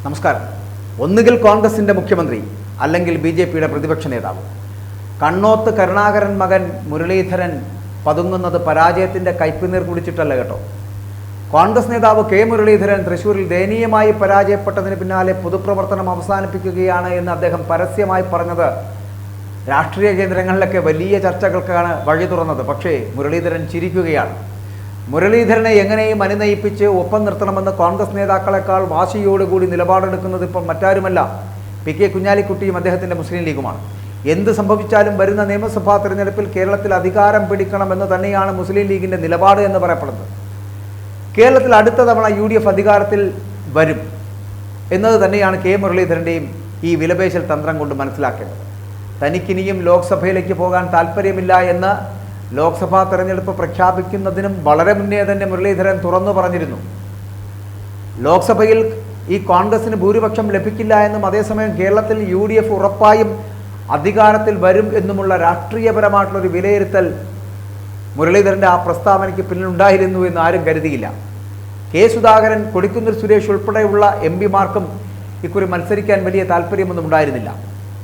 നമസ്കാരം. ഒന്നുകിൽ കോൺഗ്രസിൻ്റെ മുഖ്യമന്ത്രി അല്ലെങ്കിൽ BJPയുടെ പ്രതിപക്ഷ നേതാവ്. കണ്ണോത്ത് കരുണാകരൻ മകൻ മുരളീധരൻ പതുങ്ങുന്നത് പരാജയത്തിൻ്റെ കയ്പുനീർ കുടിച്ചിട്ടല്ല കേട്ടോ. കോൺഗ്രസ് നേതാവ് കെ മുരളീധരൻ തൃശ്ശൂരിൽ ദയനീയമായി പരാജയപ്പെട്ടതിന് പിന്നാലെ പൊതുപ്രവർത്തനം അവസാനിപ്പിക്കുകയാണ് എന്ന് അദ്ദേഹം പരസ്യമായി പറഞ്ഞത് രാഷ്ട്രീയ കേന്ദ്രങ്ങളിലൊക്കെ വലിയ ചർച്ചകൾക്കാണ് വഴി തുറന്നത്. പക്ഷേ മുരളീധരൻ ചിരിക്കുകയാണ്. മുരളീധരനെ എങ്ങനെയും അനുനയിപ്പിച്ച് ഒപ്പം നിർത്തണമെന്ന് കോൺഗ്രസ് നേതാക്കളെക്കാൾ വാശിയോടുകൂടി നിലപാടെടുക്കുന്നത് ഇപ്പം മറ്റാരുമല്ല, PK കുഞ്ഞാലിക്കുട്ടിയും അദ്ദേഹത്തിൻ്റെ മുസ്ലിം ലീഗുമാണ്. എന്ത് സംഭവിച്ചാലും വരുന്ന നിയമസഭാ തെരഞ്ഞെടുപ്പിൽ കേരളത്തിൽ അധികാരം പിടിക്കണമെന്ന് തന്നെയാണ് മുസ്ലിം ലീഗിൻ്റെ നിലപാട് എന്ന് പറയപ്പെടുന്നത്. കേരളത്തിൽ അടുത്ത തവണ UDF അധികാരത്തിൽ വരും എന്നത് തന്നെയാണ് കെ മുരളീധരൻ്റെയും ഈ വിലപേശൽ തന്ത്രം കൊണ്ട് മനസ്സിലാക്കേണ്ടത്. തനിക്കിനിയും ലോക്സഭയിലേക്ക് പോകാൻ താല്പര്യമില്ല എന്ന് ലോക്സഭാ തെരഞ്ഞെടുപ്പ് പ്രഖ്യാപിക്കുന്നതിനും വളരെ മുന്നേ തന്നെ മുരളീധരൻ തുറന്നു പറഞ്ഞിരുന്നു. ലോക്സഭയിൽ ഈ കോൺഗ്രസിന് ഭൂരിപക്ഷം ലഭിക്കില്ല എന്നും അതേസമയം കേരളത്തിൽ UDF ഉറപ്പായും അധികാരത്തിൽ വരും എന്നുമുള്ള രാഷ്ട്രീയപരമായിട്ടുള്ളൊരു വിലയിരുത്തൽ മുരളീധരൻ്റെ ആ പ്രസ്താവനയ്ക്ക് പിന്നിലുണ്ടായിരുന്നു എന്ന് ആരും കരുതിയില്ല. കെ സുധാകരൻ, കൊടിക്കുന്നിൽ സുരേഷ് ഉൾപ്പെടെയുള്ള MP മാർക്കും ഇക്കുറി മത്സരിക്കാൻ വലിയ താല്പര്യമൊന്നും ഉണ്ടായിരുന്നില്ല.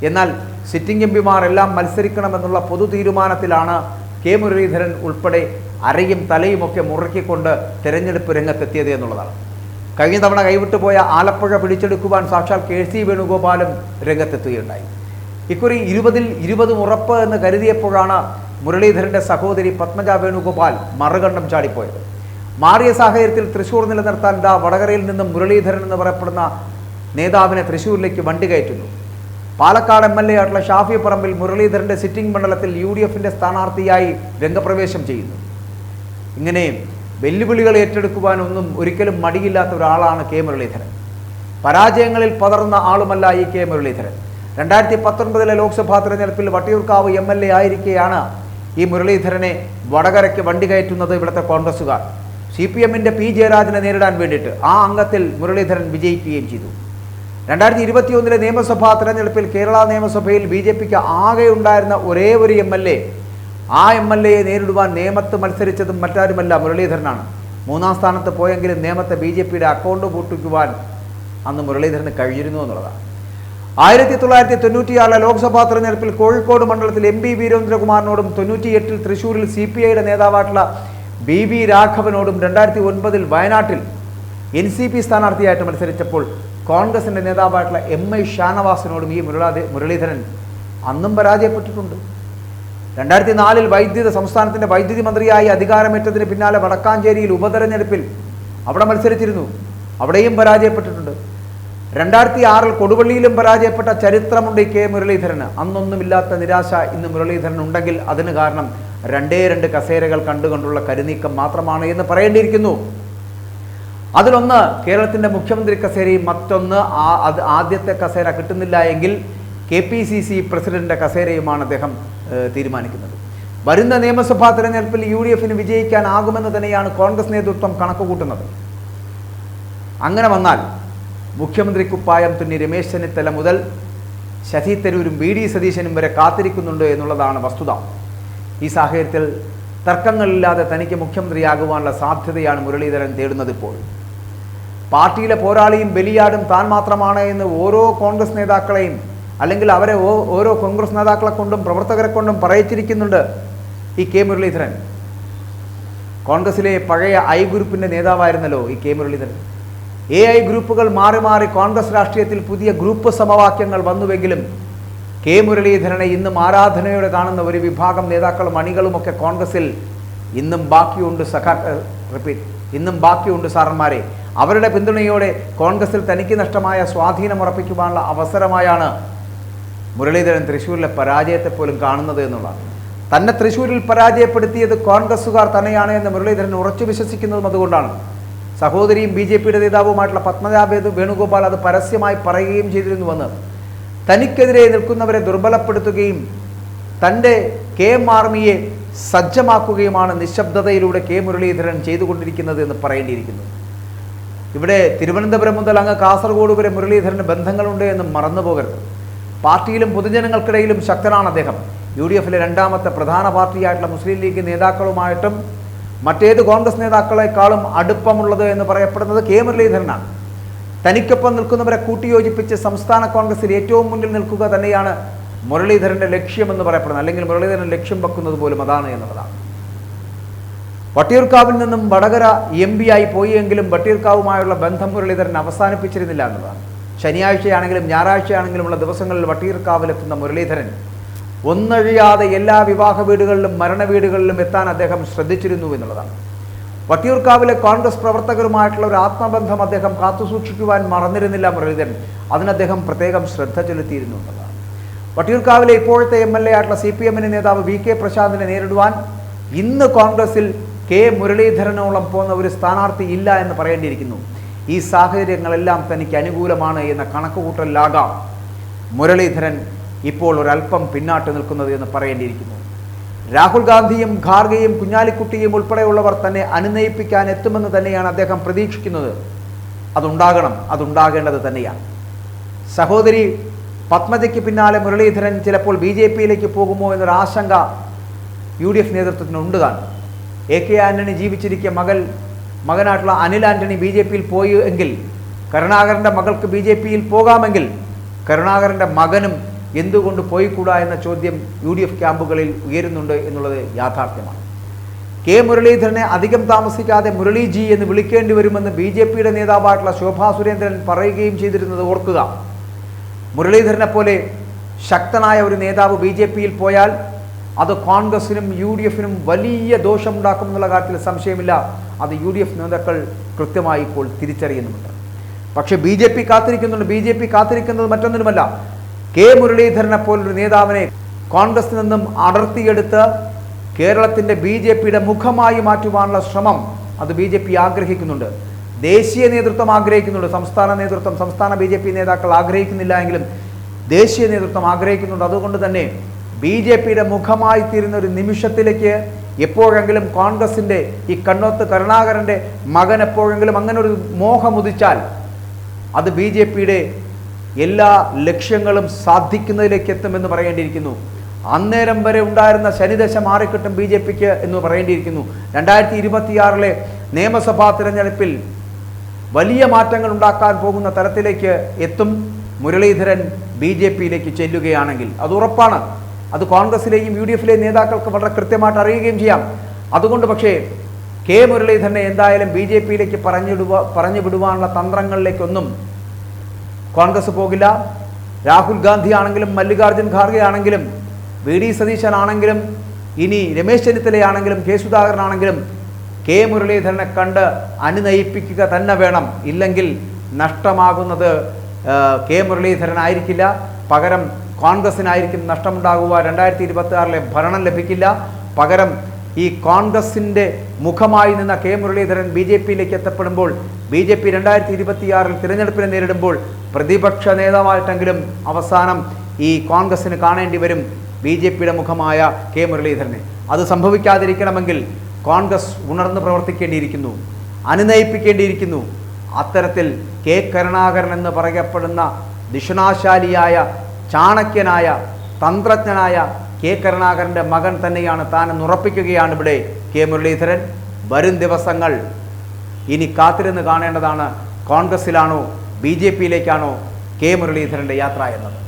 എന്നാൽ സിറ്റിംഗ് MP എല്ലാം മത്സരിക്കണമെന്നുള്ള പൊതു തീരുമാനത്തിലാണ് കെ മുരളീധരൻ ഉൾപ്പെടെ അരയും തലയുമൊക്കെ മുറുക്കിക്കൊണ്ട് തെരഞ്ഞെടുപ്പ് രംഗത്തെത്തിയത് എന്നുള്ളതാണ്. കഴിഞ്ഞ തവണ കൈവിട്ടുപോയ ആലപ്പുഴ പിടിച്ചെടുക്കുവാൻ സാക്ഷാൽ KC വേണുഗോപാലും രംഗത്തെത്തുകയുണ്ടായി. ഇക്കുറി 20-ൽ 20 ഉറപ്പ് എന്ന് കരുതിയപ്പോഴാണ് മുരളീധരൻ്റെ സഹോദരി പത്മജ വേണുഗോപാൽ മറുകണ്ഠം ചാടിപ്പോയത്. മാറിയ സാഹചര്യത്തിൽ തൃശ്ശൂർ നിലനിർത്താൻ വടകരയിൽ നിന്നും മുരളീധരൻ എന്ന് പറയപ്പെടുന്ന നേതാവിനെ തൃശ്ശൂരിലേക്ക് വണ്ടി കയറ്റുന്നു. പാലക്കാട് MLA ആയിട്ടുള്ള ഷാഫി പറമ്പിൽ മുരളീധരൻ്റെ സിറ്റിംഗ് മണ്ഡലത്തിൽ UDFൻ്റെ സ്ഥാനാർത്ഥിയായി രംഗപ്രവേശം ചെയ്യുന്നു. ഇങ്ങനെ വെല്ലുവിളികൾ ഏറ്റെടുക്കുവാനൊന്നും ഒരിക്കലും മടിയില്ലാത്ത ഒരാളാണ് കെ മുരളീധരൻ. പരാജയങ്ങളിൽ പതറുന്ന ആളുമല്ല ഈ കെ മുരളീധരൻ. 2019 ലോക്സഭാ തെരഞ്ഞെടുപ്പിൽ വട്ടിയൂർക്കാവ് MLA ആയിരിക്കെയാണ് ഈ മുരളീധരനെ വടകരയ്ക്ക് വണ്ടി കയറ്റുന്നത് ഇവിടുത്തെ കോൺഗ്രസുകാർ. CPMൻ്റെ P ജയരാജനെ നേരിടാൻ വേണ്ടിയിട്ട് ആ അംഗത്തിൽ മുരളീധരൻ വിജയിക്കുകയും ചെയ്തു. 2021 നിയമസഭാ തെരഞ്ഞെടുപ്പിൽ കേരള നിയമസഭയിൽ BJPക്ക് ആകെ ഉണ്ടായിരുന്ന ഒരേ ഒരു MLA, ആ MLAയെ നേരിടുവാൻ നേമത്ത് മത്സരിച്ചതും മറ്റാരുമല്ല മുരളീധരനാണ്. 3ാം സ്ഥാനത്ത് പോയെങ്കിലും നേമത്തെ BJPയുടെ അക്കൗണ്ട് പൂട്ടിക്കുവാൻ അന്ന് മുരളീധരന് കഴിഞ്ഞിരുന്നു എന്നുള്ളതാണ്. 1996 ലോക്സഭാ തെരഞ്ഞെടുപ്പിൽ കോഴിക്കോട് മണ്ഡലത്തിൽ MP വീരേന്ദ്രകുമാറിനോടും 98 തൃശ്ശൂരിൽ CPIയുടെ നേതാവായിട്ടുള്ള BV രാഘവനോടും 2009 വയനാട്ടിൽ NCP സ്ഥാനാർത്ഥിയായിട്ട് മത്സരിച്ചപ്പോൾ കോൺഗ്രസിൻ്റെ നേതാവായിട്ടുള്ള MI ഷാനവാസിനോടും ഈ മുരളീധരൻ അന്നും പരാജയപ്പെട്ടിട്ടുണ്ട്. 2004 സംസ്ഥാനത്തിൻ്റെ വൈദ്യുതി മന്ത്രിയായി അധികാരമേറ്റതിന് പിന്നാലെ വടക്കാഞ്ചേരിയിൽ ഉപതെരഞ്ഞെടുപ്പിൽ അവിടെ മത്സരിച്ചിരുന്നു, അവിടെയും പരാജയപ്പെട്ടിട്ടുണ്ട്. 2006 കൊടുവള്ളിയിലും പരാജയപ്പെട്ട ചരിത്രമുണ്ട് കെ മുരളീധരന്. അന്നൊന്നുമില്ലാത്ത നിരാശ ഇന്ന് മുരളീധരൻ ഉണ്ടെങ്കിൽ അതിന് കാരണം 2 കസേരകൾ കണ്ടുകൊണ്ടുള്ള കരുനീക്കം മാത്രമാണ് എന്ന് പറയേണ്ടിയിരിക്കുന്നു. അതിലൊന്ന് കേരളത്തിൻ്റെ മുഖ്യമന്ത്രി കസേരയും മറ്റൊന്ന് ആദ്യത്തെ കസേര കിട്ടുന്നില്ല എങ്കിൽ KPCC പ്രസിഡന്റിൻ്റെ കസേരയുമാണ് അദ്ദേഹം തീരുമാനിക്കുന്നത്. വരുന്ന നിയമസഭാ തെരഞ്ഞെടുപ്പിൽ UDFന് വിജയിക്കാനാകുമെന്ന് തന്നെയാണ് കോൺഗ്രസ് നേതൃത്വം കണക്കുകൂട്ടുന്നത്. അങ്ങനെ വന്നാൽ മുഖ്യമന്ത്രി കുപ്പായം തുന്നി രമേശ് ചെന്നിത്തല മുതൽ ശശി തരൂരും VD സതീശനും വരെ കാത്തിരിക്കുന്നുണ്ട് എന്നുള്ളതാണ് വസ്തുത. ഈ സാഹചര്യത്തിൽ തർക്കങ്ങളില്ലാതെ തനിക്ക് മുഖ്യമന്ത്രിയാകുവാനുള്ള സാധ്യതയാണ് മുരളീധരൻ തേടുന്നത്. ഇപ്പോൾ പാർട്ടിയിലെ പോരാളിയും ബലിയാടും താൻ മാത്രമാണ് എന്ന് ഓരോ കോൺഗ്രസ് നേതാക്കളെയും അല്ലെങ്കിൽ അവരെ ഓരോ കോൺഗ്രസ് നേതാക്കളെ കൊണ്ടും പ്രവർത്തകരെ കൊണ്ടും പറയിച്ചിരിക്കുന്നുണ്ട് ഈ കെ മുരളീധരൻ. കോൺഗ്രസിലെ പഴയ I ഗ്രൂപ്പിൻ്റെ നേതാവായിരുന്നല്ലോ ഈ കെ മുരളീധരൻ. AI ഗ്രൂപ്പുകൾ മാറി മാറി കോൺഗ്രസ് രാഷ്ട്രീയത്തിൽ പുതിയ ഗ്രൂപ്പ് സമവാക്യങ്ങൾ വന്നുവെങ്കിലും കെ മുരളീധരനെ ഇന്നും ആരാധനയോടെ കാണുന്ന ഒരു വിഭാഗം നേതാക്കളും അണികളുമൊക്കെ കോൺഗ്രസിൽ ഇന്നും ബാക്കിയുണ്ട് സാറന്മാരെ. അവരുടെ പിന്തുണയോടെ കോൺഗ്രസിൽ തനിക്ക് നഷ്ടമായ സ്വാധീനം ഉറപ്പിക്കുവാനുള്ള അവസരമായാണ് മുരളീധരൻ തൃശ്ശൂരിലെ പരാജയത്തെ പോലും കാണുന്നത് എന്നുള്ളതാണ്. തന്നെ തൃശ്ശൂരിൽ പരാജയപ്പെടുത്തിയത് കോൺഗ്രസ്സുകാർ തന്നെയാണ് എന്ന് മുരളീധരൻ ഉറച്ചു വിശ്വസിക്കുന്നതും അതുകൊണ്ടാണ്. സഹോദരിയും BJPയുടെ നേതാവുമായിട്ടുള്ള പത്മജ വേണുഗോപാൽ അത് പരസ്യമായി പറയുകയും ചെയ്തിരുന്നുവെന്ന്. തനിക്കെതിരെ നിൽക്കുന്നവരെ ദുർബലപ്പെടുത്തുകയും തൻ്റെ KM ആർമിയെ സജ്ജമാക്കുകയുമാണ് നിശബ്ദതയിലൂടെ കെ മുരളീധരൻ ചെയ്തുകൊണ്ടിരിക്കുന്നത് എന്ന് പറയേണ്ടിയിരിക്കുന്നു. ഇവിടെ തിരുവനന്തപുരം മുതൽ അങ്ങ് കാസർഗോഡ് വരെ മുരളീധരന് ബന്ധങ്ങളുണ്ട് എന്ന് മറന്നു പോകരുത്. പാർട്ടിയിലും പൊതുജനങ്ങൾക്കിടയിലും ശക്തനാണ് അദ്ദേഹം. UDFലെ 2ാമത്തെ പ്രധാന പാർട്ടിയായിട്ടുള്ള മുസ്ലിം ലീഗ് നേതാക്കളുമായിട്ടും മറ്റേത് കോൺഗ്രസ് നേതാക്കളെക്കാളും അടുപ്പമുള്ളത് എന്ന് പറയപ്പെടുന്നത് കെ മുരളീധരനാണ്. തനിക്കൊപ്പം നിൽക്കുന്നവരെ കൂട്ടിയോജിപ്പിച്ച് സംസ്ഥാന കോൺഗ്രസിൽ ഏറ്റവും മുന്നിൽ നിൽക്കുക തന്നെയാണ് മുരളീധരൻ്റെ ലക്ഷ്യമെന്ന് പറയപ്പെടുന്നത്. അല്ലെങ്കിൽ മുരളീധരൻ ലക്ഷ്യം വെക്കുന്നത് പോലും അതാണ് എന്നുള്ളതാണ്. വട്ടിയൂർക്കാവിൽ നിന്നും വടകര MP ആയി പോയെങ്കിലും വട്ടിയൂർക്കാവുമായുള്ള ബന്ധം മുരളീധരൻ അവസാനിപ്പിച്ചിരുന്നില്ല എന്നതാണ്. ശനിയാഴ്ചയാണെങ്കിലും ഞായറാഴ്ചയാണെങ്കിലുമുള്ള ദിവസങ്ങളിൽ വട്ടിയൂർക്കാവിലെത്തുന്ന മുരളീധരൻ ഒന്നഴിയാതെ എല്ലാ വിവാഹ വീടുകളിലും മരണ വീടുകളിലും എത്താൻ അദ്ദേഹം ശ്രദ്ധിച്ചിരുന്നു എന്നുള്ളതാണ്. വട്ടിയൂർക്കാവിലെ കോൺഗ്രസ് പ്രവർത്തകരുമായിട്ടുള്ള ഒരു ആത്മബന്ധം അദ്ദേഹം കാത്തുസൂക്ഷിക്കുവാൻ മറന്നിരുന്നില്ല മുരളീധരൻ. അതിന് അദ്ദേഹം പ്രത്യേകം ശ്രദ്ധ ചെലുത്തിയിരുന്നു എന്നുള്ളതാണ്. വട്ടിയൂർക്കാവിലെ ഇപ്പോഴത്തെ MLA ആയിട്ടുള്ള CPM നേതാവ് VK പ്രശാന്തിനെ നേരിടുവാൻ ഇന്ന് കോൺഗ്രസിൽ K മുരളീധരനോളം പോകുന്ന ഒരു സ്ഥാനാർത്ഥി ഇല്ല എന്ന് പറയേണ്ടിയിരിക്കുന്നു. ഈ സാഹചര്യങ്ങളെല്ലാം തനിക്ക് അനുകൂലമാണ് എന്ന കണക്കുകൂട്ടലിലാകാം മുരളീധരൻ ഇപ്പോൾ ഒരല്പം പിന്നാട്ട് നിൽക്കുന്നത് എന്ന് പറയേണ്ടിയിരിക്കുന്നു. രാഹുൽ ഗാന്ധിയും ഖാർഗെയും കുഞ്ഞാലിക്കുട്ടിയും ഉൾപ്പെടെയുള്ളവർ തന്നെ അനുനയിപ്പിക്കാൻ എത്തുമെന്ന് തന്നെയാണ് അദ്ദേഹം പ്രതീക്ഷിക്കുന്നത്. അതുണ്ടാകേണ്ടത് തന്നെയാണ്. സഹോദരി പത്മജയ്ക്ക് പിന്നാലെ മുരളീധരൻ ചിലപ്പോൾ BJPയിലേക്ക് പോകുമോ എന്നൊരു ആശങ്ക UDF നേതൃത്വത്തിനുണ്ട് താൻ. AK ആന്റണി ജീവിച്ചിരിക്കെ മകനായിട്ടുള്ള അനിൽ ആന്റണി BJPയിൽ പോയി എങ്കിൽ കരുണാകരൻ്റെ മകൾക്ക് BJPയിൽ പോകാമെങ്കിൽ കരുണാകരൻ്റെ മകനും എന്തുകൊണ്ട് പോയിക്കൂടാ എന്ന ചോദ്യം UDF ക്യാമ്പുകളിൽ ഉയരുന്നുണ്ട് എന്നുള്ളത് യാഥാർത്ഥ്യമാണ്. K മുരളീധരനെ അധികം താമസിക്കാതെ മുരളീജി എന്ന് വിളിക്കേണ്ടി വരുമെന്ന് BJPയുടെ നേതാവായിട്ടുള്ള ശോഭാ സുരേന്ദ്രൻ പറയുകയും ചെയ്തിരുന്നത് ഓർക്കുക. മുരളീധരനെ പോലെ ശക്തനായ ഒരു നേതാവ് BJPയിൽ പോയാൽ അത് കോൺഗ്രസിനും UDFനും വലിയ ദോഷമുണ്ടാക്കുമെന്നുള്ള കാര്യത്തിൽ സംശയമില്ല. അത് UDF നേതാക്കൾ കൃത്യമായി ഇപ്പോൾ തിരിച്ചറിയുന്നുമുണ്ട്. പക്ഷേ BJP കാത്തിരിക്കുന്നുണ്ട്. BJP കാത്തിരിക്കുന്നത് മറ്റൊന്നിനുമല്ല, K മുരളീധരനെ പോലൊരു നേതാവിനെ കോൺഗ്രസിൽ നിന്നും അടർത്തിയെടുത്ത് കേരളത്തിൻ്റെ BJPയുടെ മുഖമായി മാറ്റുവാനുള്ള ശ്രമം അത് BJP ആഗ്രഹിക്കുന്നുണ്ട്. ദേശീയ നേതൃത്വം ആഗ്രഹിക്കുന്നുണ്ട്. സംസ്ഥാന BJP നേതാക്കൾ ആഗ്രഹിക്കുന്നില്ല എങ്കിലും ദേശീയ നേതൃത്വം ആഗ്രഹിക്കുന്നുണ്ട്. അതുകൊണ്ട് തന്നെ BJPയുടെ മുഖമായി തീരുന്ന ഒരു നിമിഷത്തിലേക്ക് എപ്പോഴെങ്കിലും കോൺഗ്രസിൻ്റെ ഈ കണ്ണോത്ത് കരുണാകരൻ്റെ മകൻ എപ്പോഴെങ്കിലും അങ്ങനെ ഒരു മോഹമുദിച്ചാൽ അത് BJPയുടെ എല്ലാ ലക്ഷ്യങ്ങളും സാധിക്കുന്നതിലേക്ക് എത്തുമെന്ന് പറയേണ്ടിയിരിക്കുന്നു. അന്നേരം വരെ ഉണ്ടായിരുന്ന ശനിദശ മാറിക്കിട്ടും BJPക്ക് എന്ന് പറയേണ്ടിയിരിക്കുന്നു. 2026 നിയമസഭാ തിരഞ്ഞെടുപ്പിൽ വലിയ മാറ്റങ്ങൾ ഉണ്ടാക്കാൻ പോകുന്ന തരത്തിലേക്ക് എത്തും മുരളീധരൻ BJPയിലേക്ക് ചെല്ലുകയാണെങ്കിൽ. അത് ഉറപ്പാണ്. അത് കോൺഗ്രസിലെയും UDFിലെയും നേതാക്കൾക്ക് വളരെ കൃത്യമായിട്ട് അറിയുകയും ചെയ്യാം. അതുകൊണ്ട് പക്ഷേ K മുരളീധരനെ എന്തായാലും BJPയിലേക്ക് പറഞ്ഞു വിടുവാനുള്ള തന്ത്രങ്ങളിലേക്കൊന്നും കോൺഗ്രസ് പോകില്ല. രാഹുൽ ഗാന്ധി ആണെങ്കിലും മല്ലികാർജ്ജുൻ ഖാർഗെ ആണെങ്കിലും VD സതീശനാണെങ്കിലും ഇനി രമേശ് ചെന്നിത്തലയാണെങ്കിലും K സുധാകരനാണെങ്കിലും K മുരളീധരനെ കണ്ട് അനുനയിപ്പിക്കുക തന്നെ വേണം. ഇല്ലെങ്കിൽ നഷ്ടമാകുന്നത് K മുരളീധരനായിരിക്കില്ല, പകരം കോൺഗ്രസിനായിരിക്കും നഷ്ടമുണ്ടാകുക. 2026 ഭരണം ലഭിക്കില്ല. പകരം ഈ കോൺഗ്രസിൻ്റെ മുഖമായി നിന്ന K മുരളീധരൻ BJPയിലേക്ക് എത്തപ്പെടുമ്പോൾ BJP 2026 തിരഞ്ഞെടുപ്പിനെ നേരിടുമ്പോൾ പ്രതിപക്ഷ നേതാവായിട്ടെങ്കിലും അവസാനം ഈ കോൺഗ്രസിന് കാണേണ്ടി വരും BJPയുടെ മുഖമായ K മുരളീധരനെ. അത് സംഭവിക്കാതിരിക്കണമെങ്കിൽ കോൺഗ്രസ് ഉണർന്ന് പ്രവർത്തിക്കേണ്ടിയിരിക്കുന്നു, അനുനയിപ്പിക്കേണ്ടിയിരിക്കുന്നു. അത്തരത്തിൽ K കരുണാകരൻ എന്ന് പറയപ്പെടുന്ന ദിഷണാശാലിയായ ചാണക്യനായ തന്ത്രജ്ഞനായ K കരുണാകരൻ്റെ മകൻ തന്നെയാണ് താനെന്ന് ഉറപ്പിക്കുകയാണ് ഇവിടെ K മുരളീധരൻ. വരും ദിവസങ്ങൾ ഇനി കാത്തിരുന്ന് കാണേണ്ടതാണ്. കോൺഗ്രസിലാണോ BJPയിലേക്കാണോ K മുരളീധരൻ്റെ യാത്ര എന്നത്.